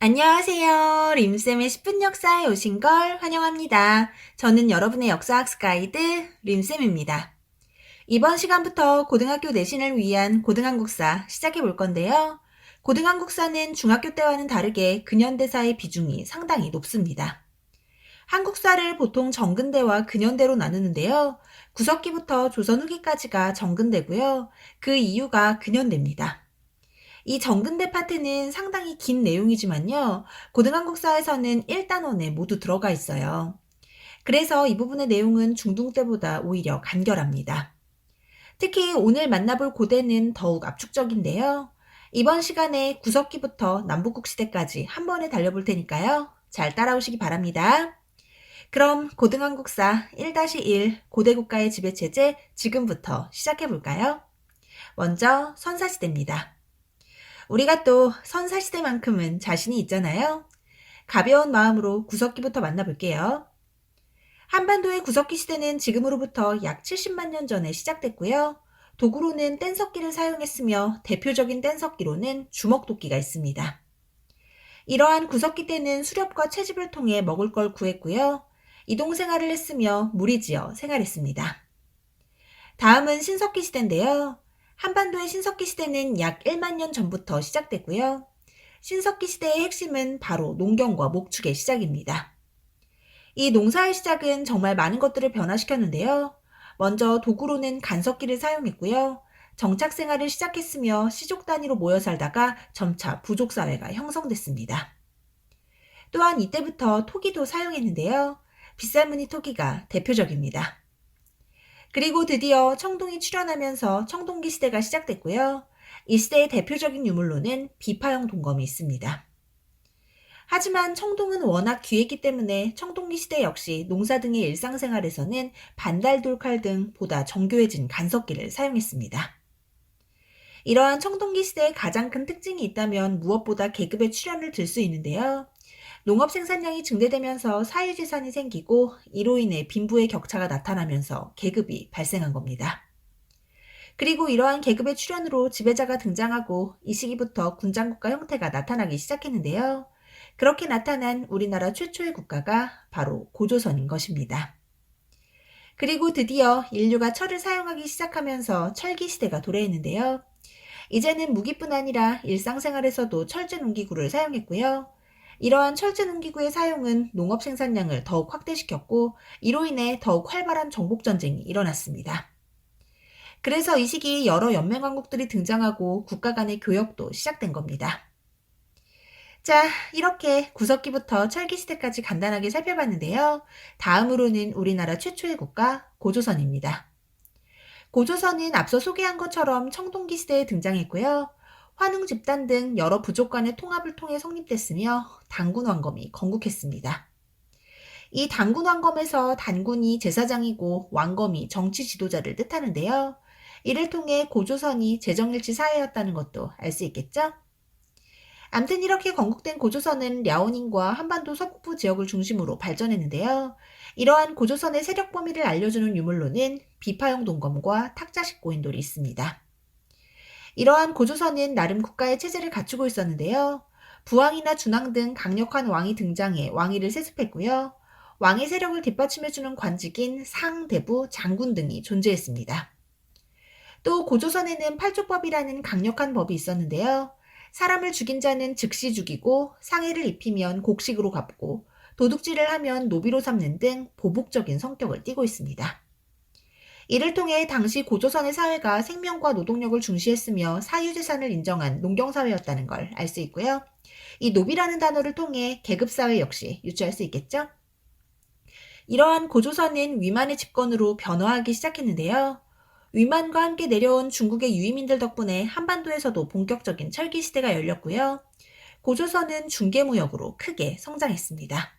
안녕하세요. 림쌤의 10분 역사에 오신 걸 환영합니다. 저는 여러분의 역사학습 가이드 림쌤입니다. 이번 시간부터 고등학교 내신을 위한 고등한국사 시작해 볼 건데요. 고등한국사는 중학교 때와는 다르게 근현대사의 비중이 상당히 높습니다. 한국사를 보통 정근대와 근현대로 나누는데요. 구석기부터 조선 후기까지가 정근대고요. 그 이유가 근현대입니다. 이 정근대 파트는 상당히 긴 내용이지만요. 고등한국사에서는 1단원에 모두 들어가 있어요. 그래서 이 부분의 내용은 중등 때보다 오히려 간결합니다. 특히 오늘 만나볼 고대는 더욱 압축적인데요. 이번 시간에 구석기부터 남북국 시대까지 한 번에 달려볼 테니까요. 잘 따라오시기 바랍니다. 그럼 고등한국사 1-1 고대국가의 지배체제 지금부터 시작해볼까요? 먼저 선사시대입니다. 우리가 또 선사시대만큼은 자신이 있잖아요. 가벼운 마음으로 구석기부터 만나볼게요. 한반도의 구석기 시대는 지금으로부터 약 70만 년 전에 시작됐고요. 도구로는 뗀석기를 사용했으며 대표적인 뗀석기로는 주먹도끼가 있습니다. 이러한 구석기 때는 수렵과 채집을 통해 먹을 걸 구했고요. 이동생활을 했으며 무리지어 생활했습니다. 다음은 신석기 시대인데요. 한반도의 신석기 시대는 약 1만 년 전부터 시작됐고요. 신석기 시대의 핵심은 바로 농경과 목축의 시작입니다. 이 농사의 시작은 정말 많은 것들을 변화시켰는데요. 먼저 도구로는 간석기를 사용했고요. 정착 생활을 시작했으며 시족 단위로 모여 살다가 점차 부족 사회가 형성됐습니다. 또한 이때부터 토기도 사용했는데요. 빗살무늬 토기가 대표적입니다. 그리고 드디어 청동이 출현하면서 청동기 시대가 시작됐고요. 이 시대의 대표적인 유물로는 비파형 동검이 있습니다. 하지만 청동은 워낙 귀했기 때문에 청동기 시대 역시 농사 등의 일상생활에서는 반달돌칼 등 보다 정교해진 간석기를 사용했습니다. 이러한 청동기 시대의 가장 큰 특징이 있다면 무엇보다 계급의 출현을 들 수 있는데요. 농업 생산량이 증대되면서 사유재산이 생기고 이로 인해 빈부의 격차가 나타나면서 계급이 발생한 겁니다. 그리고 이러한 계급의 출현으로 지배자가 등장하고 이 시기부터 군장국가 형태가 나타나기 시작했는데요. 그렇게 나타난 우리나라 최초의 국가가 바로 고조선인 것입니다. 그리고 드디어 인류가 철을 사용하기 시작하면서 철기시대가 도래했는데요. 이제는 무기뿐 아니라 일상생활에서도 철제 농기구를 사용했고요. 이러한 철제 농기구의 사용은 농업 생산량을 더욱 확대시켰고 이로 인해 더욱 활발한 정복전쟁이 일어났습니다. 그래서 이 시기 여러 연맹왕국들이 등장하고 국가 간의 교역도 시작된 겁니다. 자, 이렇게 구석기부터 철기시대까지 간단하게 살펴봤는데요. 다음으로는 우리나라 최초의 국가 고조선입니다. 고조선은 앞서 소개한 것처럼 청동기 시대에 등장했고요. 환웅 집단 등 여러 부족 간의 통합을 통해 성립됐으며 단군 왕검이 건국했습니다. 이 단군 왕검에서 단군이 제사장이고 왕검이 정치 지도자를 뜻하는데요. 이를 통해 고조선이 제정일치 사회였다는 것도 알 수 있겠죠? 암튼 이렇게 건국된 고조선은 랴오닝과 한반도 서북부 지역을 중심으로 발전했는데요. 이러한 고조선의 세력 범위를 알려주는 유물로는 비파형 동검과 탁자식 고인돌이 있습니다. 이러한 고조선은 나름 국가의 체제를 갖추고 있었는데요. 부왕이나 준왕 등 강력한 왕이 등장해 왕위를 세습했고요. 왕의 세력을 뒷받침해주는 관직인 상, 대부, 장군 등이 존재했습니다. 또 고조선에는 팔족법이라는 강력한 법이 있었는데요. 사람을 죽인 자는 즉시 죽이고 상해를 입히면 곡식으로 갚고 도둑질을 하면 노비로 삼는 등 보복적인 성격을 띠고 있습니다. 이를 통해 당시 고조선의 사회가 생명과 노동력을 중시했으며 사유재산을 인정한 농경사회였다는 걸 알 수 있고요. 이 노비라는 단어를 통해 계급사회 역시 유추할 수 있겠죠? 이러한 고조선은 위만의 집권으로 변화하기 시작했는데요. 위만과 함께 내려온 중국의 유이민들 덕분에 한반도에서도 본격적인 철기시대가 열렸고요. 고조선은 중개무역으로 크게 성장했습니다.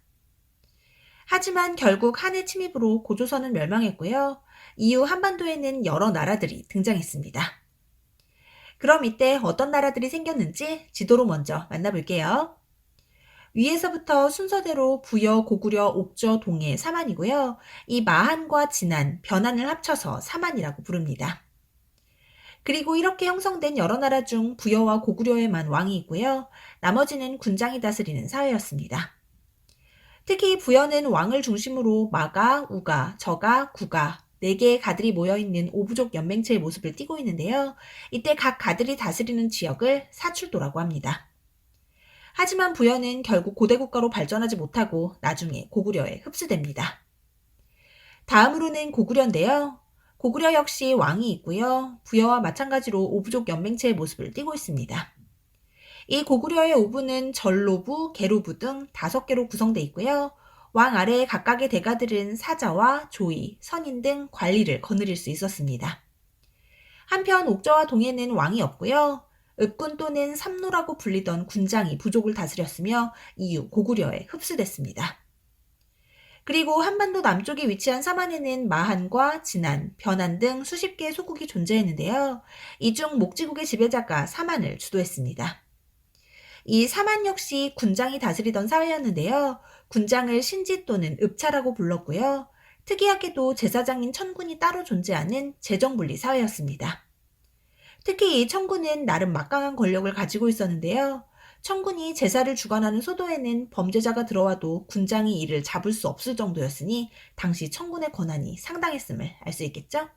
하지만 결국 한의 침입으로 고조선은 멸망했고요. 이후 한반도에는 여러 나라들이 등장했습니다. 그럼 이때 어떤 나라들이 생겼는지 지도로 먼저 만나볼게요. 위에서부터 순서대로 부여, 고구려, 옥저, 동해, 사만이고요. 이 마한과 진안, 변안을 합쳐서 사만이라고 부릅니다. 그리고 이렇게 형성된 여러 나라 중 부여와 고구려에만 왕이 있고요. 나머지는 군장이 다스리는 사회였습니다. 특히 부여는 왕을 중심으로 마가, 우가, 저가, 구가 4개의 가들이 모여있는 오부족 연맹체의 모습을 띠고 있는데요. 이때 각 가들이 다스리는 지역을 사출도라고 합니다. 하지만 부여는 결국 고대 국가로 발전하지 못하고 나중에 고구려에 흡수됩니다. 다음으로는 고구려인데요. 고구려 역시 왕이 있고요. 부여와 마찬가지로 오부족 연맹체의 모습을 띠고 있습니다. 이 고구려의 오부는 전로부, 계로부 등 5개로 구성되어 있고요. 왕 아래에 각각의 대가들은 사자와 조위, 선인 등 관리를 거느릴 수 있었습니다. 한편 옥저와 동해는 왕이 없고요. 읍군 또는 삼노라고 불리던 군장이 부족을 다스렸으며 이후 고구려에 흡수됐습니다. 그리고 한반도 남쪽에 위치한 삼안에는 마한과 진안, 변안 등 수십 개의 소국이 존재했는데요. 이 중 목지국의 지배자가 삼안을 주도했습니다. 이 삼안 역시 군장이 다스리던 사회였는데요. 군장을 신지 또는 읍차라고 불렀고요. 특이하게도 제사장인 천군이 따로 존재하는 재정분리 사회였습니다. 특히 이 천군은 나름 막강한 권력을 가지고 있었는데요. 천군이 제사를 주관하는 소도에는 범죄자가 들어와도 군장이 이를 잡을 수 없을 정도였으니 당시 천군의 권한이 상당했음을 알 수 있겠죠?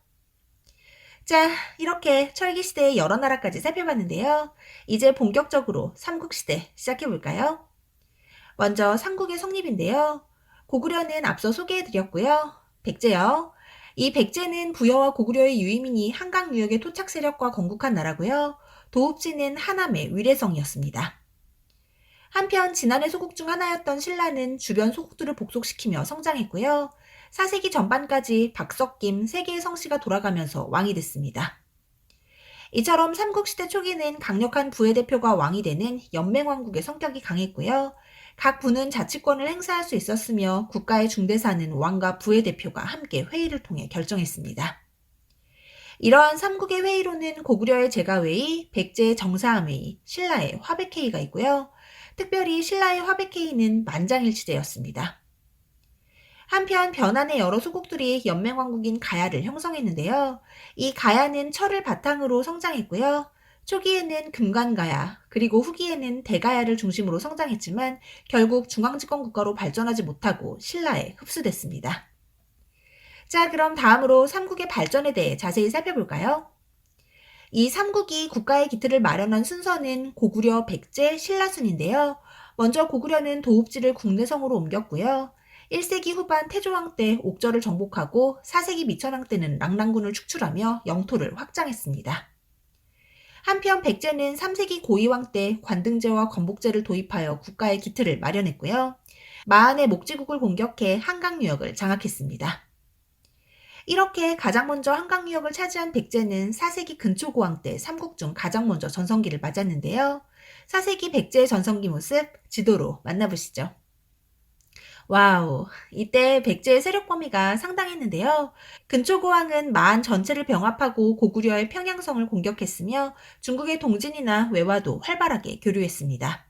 자, 이렇게 철기시대의 여러 나라까지 살펴봤는데요. 이제 본격적으로 삼국시대 시작해볼까요? 먼저 삼국의 성립인데요. 고구려는 앞서 소개해드렸고요. 백제요. 이 백제는 부여와 고구려의 유의민이 한강 유역의 토착 세력과 건국한 나라고요. 도읍지는 하남의 위례성이었습니다. 한편 진안의 소국 중 하나였던 신라는 주변 소국들을 복속시키며 성장했고요. 4세기 전반까지 박석김 3개의 성씨가 돌아가면서 왕이 됐습니다. 이처럼 삼국시대 초기는 강력한 부의 대표가 왕이 되는 연맹왕국의 성격이 강했고요. 각 부는 자치권을 행사할 수 있었으며 국가의 중대사는 왕과 부의 대표가 함께 회의를 통해 결정했습니다. 이러한 삼국의 회의로는 고구려의 제가회의, 백제의 정사함회의, 신라의 화백회의가 있고요. 특별히 신라의 화백회의는 만장일치제였습니다. 한편 변안의 여러 소국들이 연맹왕국인 가야를 형성했는데요. 이 가야는 철을 바탕으로 성장했고요. 초기에는 금관가야, 그리고 후기에는 대가야를 중심으로 성장했지만 결국 중앙집권 국가로 발전하지 못하고 신라에 흡수됐습니다. 자, 그럼 다음으로 삼국의 발전에 대해 자세히 살펴볼까요? 이 삼국이 국가의 기틀을 마련한 순서는 고구려, 백제, 신라순인데요. 먼저 고구려는 도읍지를 국내성으로 옮겼고요. 1세기 후반 태조왕 때 옥저를 정복하고 4세기 미천왕 때는 랑랑군을 축출하며 영토를 확장했습니다. 한편 백제는 3세기 고이왕 때 관등제와 건복제를 도입하여 국가의 기틀을 마련했고요. 마한의 목지국을 공격해 한강 유역을 장악했습니다. 이렇게 가장 먼저 한강 유역을 차지한 백제는 4세기 근초고왕 때 삼국 중 가장 먼저 전성기를 맞았는데요. 4세기 백제의 전성기 모습 지도로 만나보시죠. 와우, 이때 백제의 세력 범위가 상당했는데요. 근초고왕은 마한 전체를 병합하고 고구려의 평양성을 공격했으며 중국의 동진이나 외와도 활발하게 교류했습니다.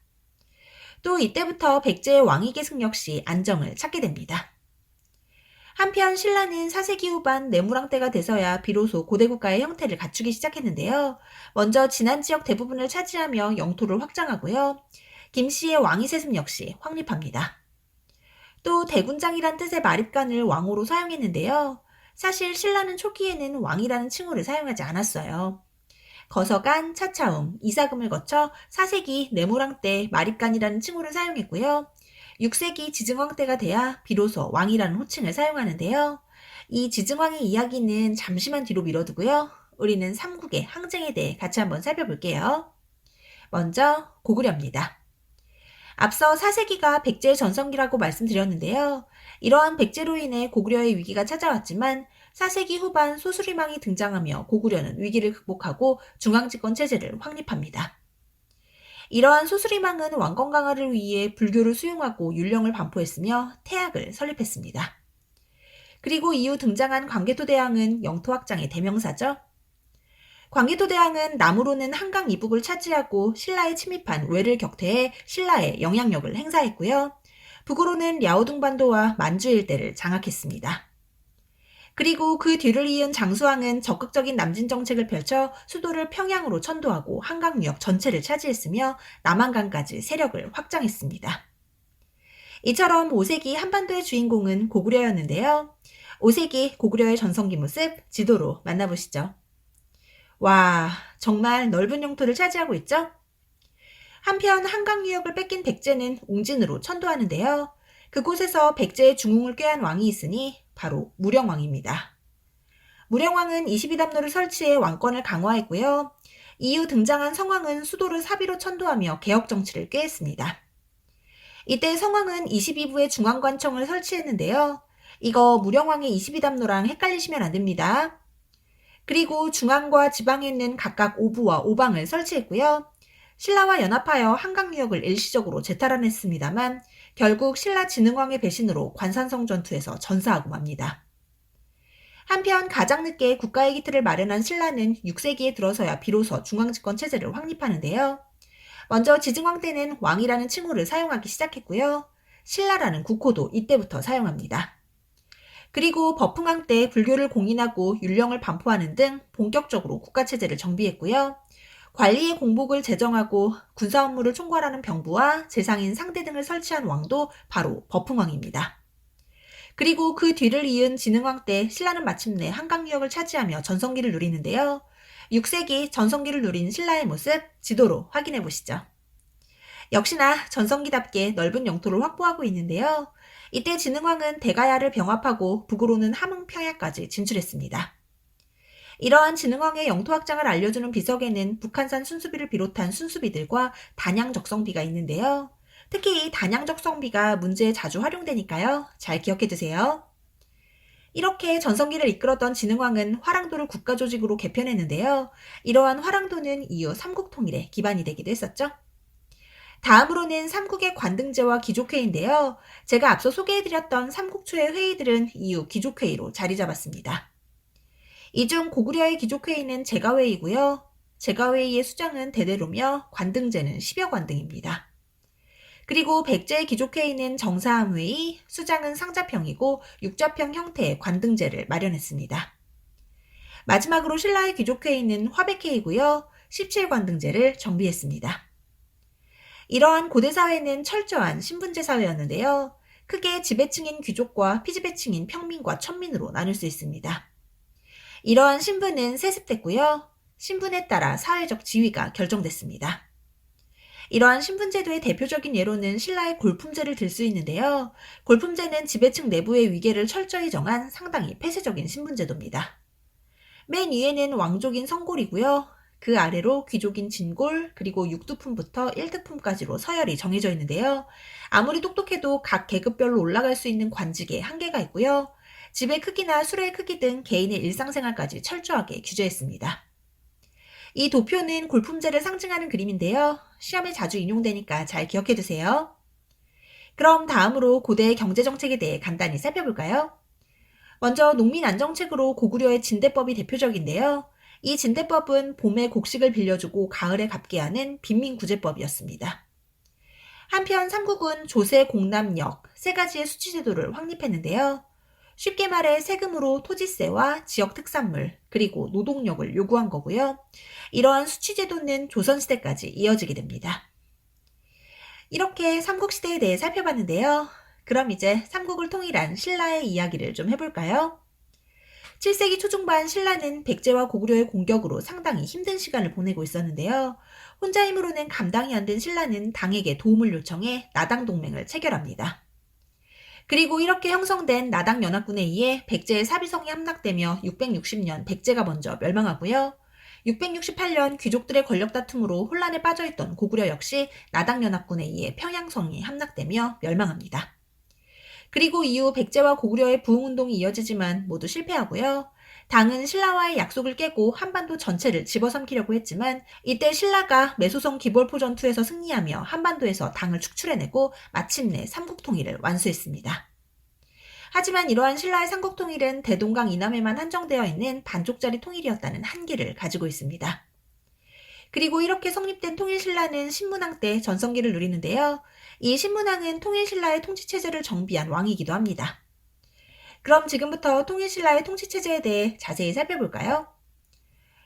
또 이때부터 백제의 왕위 계승 역시 안정을 찾게 됩니다. 한편 신라는 4세기 후반 내무랑 때가 돼서야 비로소 고대국가의 형태를 갖추기 시작했는데요. 먼저 진안 지역 대부분을 차지하며 영토를 확장하고요. 김씨의 왕위 세습 역시 확립합니다. 또 대군장이란 뜻의 마립간을 왕호로 사용했는데요. 사실 신라는 초기에는 왕이라는 칭호를 사용하지 않았어요. 거서간, 차차움, 이사금을 거쳐 4세기 내무랑 때 마립간이라는 칭호를 사용했고요. 6세기 지증왕 때가 돼야 비로소 왕이라는 호칭을 사용하는데요. 이 지증왕의 이야기는 잠시만 뒤로 미뤄두고요. 우리는 삼국의 항쟁에 대해 같이 한번 살펴볼게요. 먼저 고구려입니다. 앞서 4세기가 백제의 전성기라고 말씀드렸는데요. 이러한 백제로 인해 고구려의 위기가 찾아왔지만 4세기 후반 소수리망이 등장하며 고구려는 위기를 극복하고 중앙집권 체제를 확립합니다. 이러한 소수리망은 왕권 강화를 위해 불교를 수용하고 율령을 반포했으며 태학을 설립했습니다. 그리고 이후 등장한 광개토대왕은 영토 확장의 대명사죠. 광개토대왕은 남으로는 한강 이북을 차지하고 신라에 침입한 외를 격퇴해 신라의 영향력을 행사했고요. 북으로는 랴오둥반도와 만주 일대를 장악했습니다. 그리고 그 뒤를 이은 장수왕은 적극적인 남진 정책을 펼쳐 수도를 평양으로 천도하고 한강 유역 전체를 차지했으며 남한강까지 세력을 확장했습니다. 이처럼 5세기 한반도의 주인공은 고구려였는데요. 5세기 고구려의 전성기 모습 지도로 만나보시죠. 와, 정말 넓은 영토를 차지하고 있죠? 한편 한강 유역을 뺏긴 백제는 웅진으로 천도하는데요. 그곳에서 백제의 중흥을 꾀한 왕이 있으니 바로 무령왕입니다. 무령왕은 22담로를 설치해 왕권을 강화했고요. 이후 등장한 성왕은 수도를 사비로 천도하며 개혁 정치를 꾀했습니다. 이때 성왕은 22부의 중앙관청을 설치했는데요. 이거 무령왕의 22담로랑 헷갈리시면 안 됩니다. 그리고 중앙과 지방에 있는 각각 5부와 5방을 설치했고요. 신라와 연합하여 한강 유역을 일시적으로 재탈환했습니다만 결국 신라 진흥왕의 배신으로 관산성 전투에서 전사하고 맙니다. 한편 가장 늦게 국가의 기틀을 마련한 신라는 6세기에 들어서야 비로소 중앙집권 체제를 확립하는데요. 먼저 지증왕 때는 왕이라는 칭호를 사용하기 시작했고요. 신라라는 국호도 이때부터 사용합니다. 그리고 버풍왕 때 불교를 공인하고 율령을 반포하는 등 본격적으로 국가체제를 정비했고요. 관리의 공복을 제정하고 군사 업무를 총괄하는 병부와 재상인 상대 등을 설치한 왕도 바로 버풍왕입니다. 그리고 그 뒤를 이은 진흥왕 때 신라는 마침내 한강 유역을 차지하며 전성기를 누리는데요. 6세기 전성기를 누린 신라의 모습 지도로 확인해 보시죠. 역시나 전성기답게 넓은 영토를 확보하고 있는데요. 이때 진흥왕은 대가야를 병합하고 북으로는 함흥평야까지 진출했습니다. 이러한 진흥왕의 영토 확장을 알려주는 비석에는 북한산 순수비를 비롯한 순수비들과 단양적성비가 있는데요. 특히 이 단양적성비가 문제에 자주 활용되니까요. 잘 기억해 두세요. 이렇게 전성기를 이끌었던 진흥왕은 화랑도를 국가조직으로 개편했는데요. 이러한 화랑도는 이후 삼국통일의 기반이 되기도 했었죠. 다음으로는 삼국의 관등제와 귀족회의인데요. 제가 앞서 소개해드렸던 삼국초의 회의들은 이후 귀족회의로 자리 잡았습니다. 이 중 고구려의 귀족회의는 제가회의고요. 제가회의의 수장은 대대로며 관등제는 10여 관등입니다. 그리고 백제의 귀족회의는 정사함회의, 수장은 상자평이고 육자평 형태의 관등제를 마련했습니다. 마지막으로 신라의 귀족회의는 화백회의고요. 17관등제를 정비했습니다. 이러한 고대사회는 철저한 신분제 사회였는데요. 크게 지배층인 귀족과 피지배층인 평민과 천민으로 나눌 수 있습니다. 이러한 신분은 세습됐고요. 신분에 따라 사회적 지위가 결정됐습니다. 이러한 신분제도의 대표적인 예로는 신라의 골품제를 들 수 있는데요. 골품제는 지배층 내부의 위계를 철저히 정한 상당히 폐쇄적인 신분제도입니다. 맨 위에는 왕족인 성골이고요. 그 아래로 귀족인 진골, 그리고 6두품부터 1두품까지로 서열이 정해져 있는데요. 아무리 똑똑해도 각 계급별로 올라갈 수 있는 관직에 한계가 있고요. 집의 크기나 수레의 크기 등 개인의 일상생활까지 철저하게 규제했습니다. 이 도표는 골품제를 상징하는 그림인데요. 시험에 자주 인용되니까 잘 기억해 두세요. 그럼 다음으로 고대의 경제정책에 대해 간단히 살펴볼까요? 먼저 농민안정책으로 고구려의 진대법이 대표적인데요. 이 진대법은 봄에 곡식을 빌려주고 가을에 갚게 하는 빈민구제법이었습니다. 한편 삼국은 조세, 공납력, 세 가지의 수치제도를 확립했는데요. 쉽게 말해 세금으로 토지세와 지역 특산물, 그리고 노동력을 요구한 거고요. 이러한 수치제도는 조선시대까지 이어지게 됩니다. 이렇게 삼국시대에 대해 살펴봤는데요. 그럼 이제 삼국을 통일한 신라의 이야기를 좀 해볼까요? 7세기 초중반 신라는 백제와 고구려의 공격으로 상당히 힘든 시간을 보내고 있었는데요. 혼자 힘으로는 감당이 안 된 신라는 당에게 도움을 요청해 나당 동맹을 체결합니다. 그리고 이렇게 형성된 나당 연합군에 의해 백제의 사비성이 함락되며 660년 백제가 먼저 멸망하고요. 668년 귀족들의 권력 다툼으로 혼란에 빠져있던 고구려 역시 나당 연합군에 의해 평양성이 함락되며 멸망합니다. 그리고 이후 백제와 고구려의 부흥운동이 이어지지만 모두 실패하고요. 당은 신라와의 약속을 깨고 한반도 전체를 집어삼키려고 했지만 이때 신라가 매소성 기벌포 전투에서 승리하며 한반도에서 당을 축출해내고 마침내 삼국통일을 완수했습니다. 하지만 이러한 신라의 삼국통일은 대동강 이남에만 한정되어 있는 반쪽짜리 통일이었다는 한계를 가지고 있습니다. 그리고 이렇게 성립된 통일신라는 신문왕 때 전성기를 누리는데요. 이 신문왕은 통일신라의 통치체제를 정비한 왕이기도 합니다. 그럼 지금부터 통일신라의 통치체제에 대해 자세히 살펴볼까요?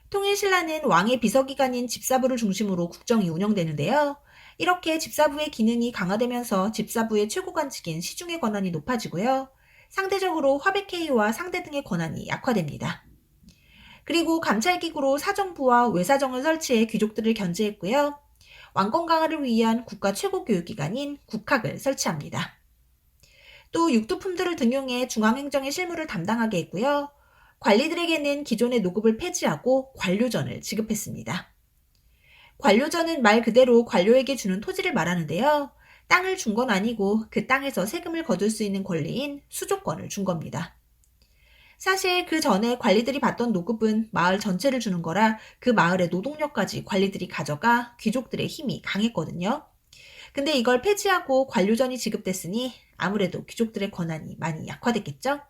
통일신라는 왕의 비서기관인 집사부를 중심으로 국정이 운영되는데요. 이렇게 집사부의 기능이 강화되면서 집사부의 최고관직인 시중의 권한이 높아지고요. 상대적으로 화백회의와 상대 등의 권한이 약화됩니다. 그리고 감찰기구로 사정부와 외사정을 설치해 귀족들을 견제했고요. 왕권 강화를 위한 국가 최고 교육기관인 국학을 설치합니다. 또 육두품들을 등용해 중앙행정의 실무를 담당하게 했고요. 관리들에게는 기존의 노급을 폐지하고 관료전을 지급했습니다. 관료전은 말 그대로 관료에게 주는 토지를 말하는데요. 땅을 준 건 아니고 그 땅에서 세금을 거둘 수 있는 권리인 수조권을 준 겁니다. 사실 그 전에 관리들이 받던 노급은 마을 전체를 주는 거라 그 마을의 노동력까지 관리들이 가져가 귀족들의 힘이 강했거든요. 근데 이걸 폐지하고 관료전이 지급됐으니 아무래도 귀족들의 권한이 많이 약화됐겠죠?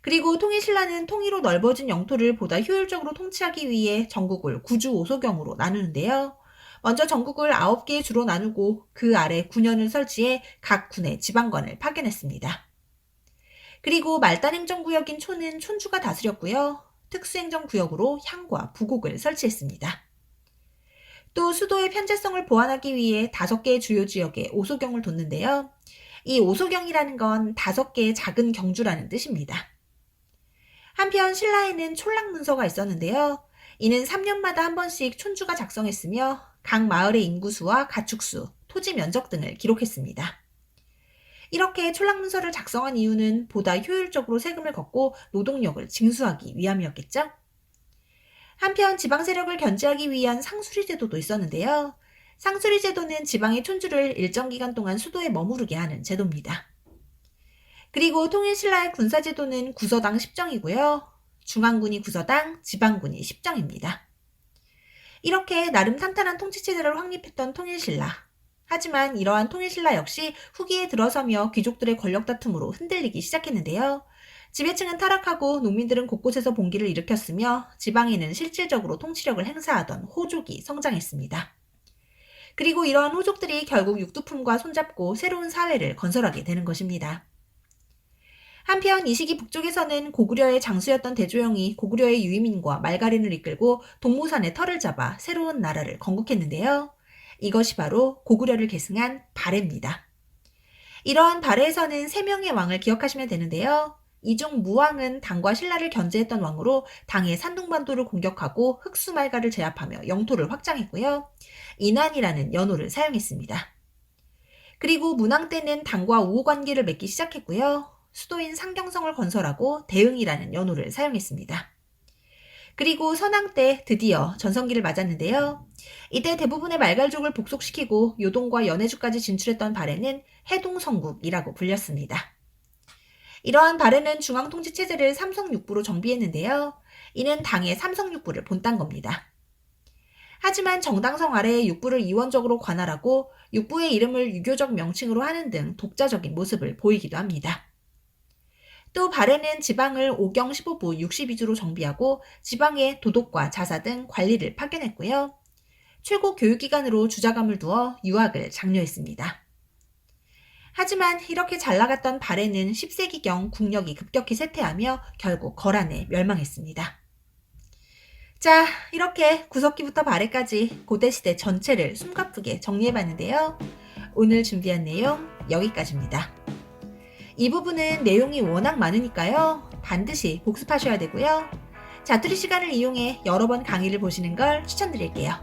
그리고 통일신라는 통일로 넓어진 영토를 보다 효율적으로 통치하기 위해 전국을 구주 5소경으로 나누는데요. 먼저 전국을 9개의 주로 나누고 그 아래 군현을 설치해 각 군의 지방관을 파견했습니다. 그리고 말단행정구역인 촌은 촌주가 다스렸고요. 특수행정구역으로 향과 부곡을 설치했습니다. 또 수도의 편제성을 보완하기 위해 5개의 주요 지역에 오소경을 뒀는데요. 이 오소경이라는 건 5개의 작은 경주라는 뜻입니다. 한편 신라에는 촌락문서가 있었는데요. 이는 3년마다 한 번씩 촌주가 작성했으며 각 마을의 인구수와 가축수, 토지 면적 등을 기록했습니다. 이렇게 촌락문서를 작성한 이유는 보다 효율적으로 세금을 걷고 노동력을 징수하기 위함이었겠죠? 한편 지방 세력을 견제하기 위한 상수리 제도도 있었는데요. 상수리 제도는 지방의 촌주를 일정 기간 동안 수도에 머무르게 하는 제도입니다. 그리고 통일신라의 군사제도는 구서당 10정이고요. 중앙군이 구서당, 지방군이 10정입니다. 이렇게 나름 탄탄한 통치체제를 확립했던 통일신라. 하지만 이러한 통일신라 역시 후기에 들어서며 귀족들의 권력 다툼으로 흔들리기 시작했는데요. 지배층은 타락하고 농민들은 곳곳에서 봉기를 일으켰으며 지방에는 실질적으로 통치력을 행사하던 호족이 성장했습니다. 그리고 이러한 호족들이 결국 육두품과 손잡고 새로운 사회를 건설하게 되는 것입니다. 한편 이 시기 북쪽에서는 고구려의 장수였던 대조영이 고구려의 유이민과 말가린을 이끌고 동모산에 터를 잡아 새로운 나라를 건국했는데요. 이것이 바로 고구려를 계승한 발해입니다. 이러한 발해에서는 3명의 왕을 기억하시면 되는데요. 이 중 무왕은 당과 신라를 견제했던 왕으로 당의 산둥반도를 공격하고 흑수말가를 제압하며 영토를 확장했고요. 인환이라는 연호를 사용했습니다. 그리고 문왕 때는 당과 우호관계를 맺기 시작했고요. 수도인 상경성을 건설하고 대응이라는 연호를 사용했습니다. 그리고 선왕 때 드디어 전성기를 맞았는데요. 이때 대부분의 말갈족을 복속시키고 요동과 연해주까지 진출했던 발해는 해동성국이라고 불렸습니다. 이러한 발해는 중앙통치체제를 삼성육부로 정비했는데요. 이는 당의 삼성육부를 본딴 겁니다. 하지만 정당성 아래에 육부를 이원적으로 관할하고 육부의 이름을 유교적 명칭으로 하는 등 독자적인 모습을 보이기도 합니다. 또 발해는 지방을 5경 15부 62주로 정비하고 지방에 도독과 자사 등 관리를 파견했고요. 최고 교육기관으로 주자감을 두어 유학을 장려했습니다. 하지만 이렇게 잘나갔던 발해는 10세기경 국력이 급격히 쇠퇴하며 결국 거란에 멸망했습니다. 자, 이렇게 구석기부터 발해까지 고대시대 전체를 숨가쁘게 정리해봤는데요. 오늘 준비한 내용 여기까지입니다. 이 부분은 내용이 워낙 많으니까요. 반드시 복습하셔야 되고요. 자투리 시간을 이용해 여러 번 강의를 보시는 걸 추천드릴게요.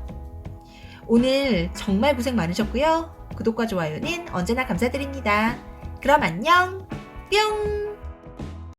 오늘 정말 고생 많으셨고요. 구독과 좋아요는 언제나 감사드립니다. 그럼 안녕!